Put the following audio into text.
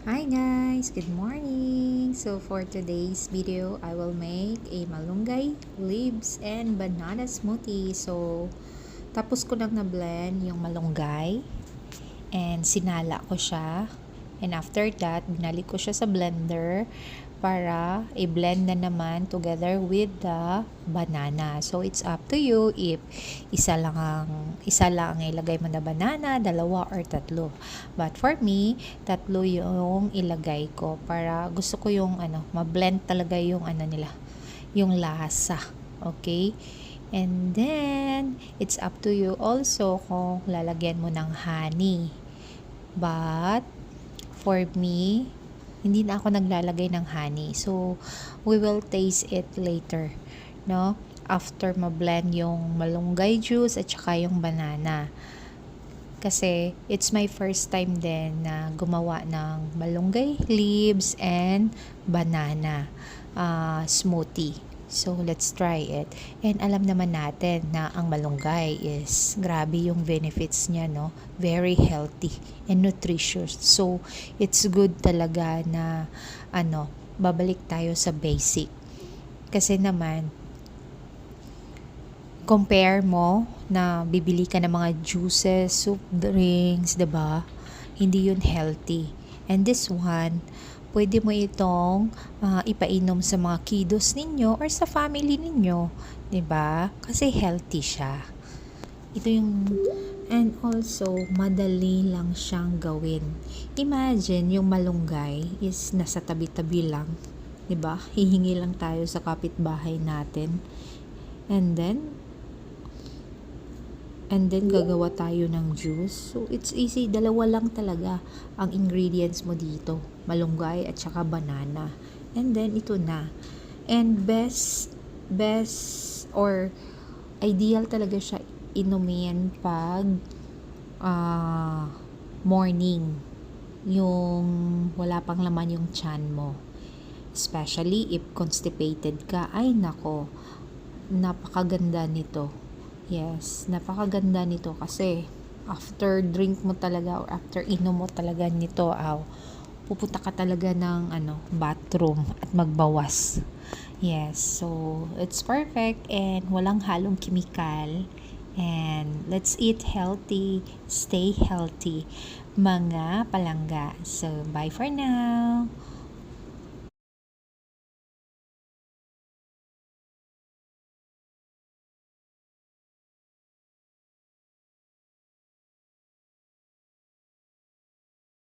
Hi guys, good morning. So for today's video, I will make a malunggay, leaves, and banana smoothie. So tapos ko lang na-blend yung malunggay and sinala ko siya. And after that, binalik ko siya sa blender para i-blend na naman together with the banana. So it's up to you if isa lang ang ilagay mo na banana, dalawa or tatlo. But for me, tatlo yung ilagay ko para gusto ko yung ma-blend talaga yung nila, yung lasa. Okay? And then, it's up to you also kung lalagyan mo ng honey. But, for me, hindi na ako naglalagay ng honey. So, we will taste it later. No? After ma-blend yung malunggay juice at saka yung banana. Kasi, it's my first time din na gumawa ng malunggay leaves and banana smoothie. So, let's try it. And alam naman natin na ang malunggay is grabe yung benefits niya, no? Very healthy and nutritious. So, it's good talaga na babalik tayo sa basic. Kasi naman, compare mo na bibili ka ng mga juices, soup drinks, 'di ba? Hindi yun healthy. And this one, pwede mo itong ipainom sa mga kiddos ninyo or sa family ninyo, 'di ba? Kasi healthy siya. Ito yung and also madali lang siyang gawin. Imagine yung malunggay is nasa tabi-tabi lang, 'di ba? Hihingi lang tayo sa kapitbahay natin. And then gagawa tayo ng juice. So it's easy, dalawa lang talaga ang ingredients mo dito, malunggay at saka banana. And then ito na. And best or ideal talaga siya inumin pag morning, yung wala pang laman yung tiyan mo. Especially if constipated ka. Ay nako, napakaganda nito. Yes, napakaganda nito kasi after drink mo talaga or after inom mo talaga nito, pupunta ka talaga ng bathroom at magbawas. Yes, so it's perfect and walang halong kimikal. And let's eat healthy, stay healthy, mga palangga. So bye for now.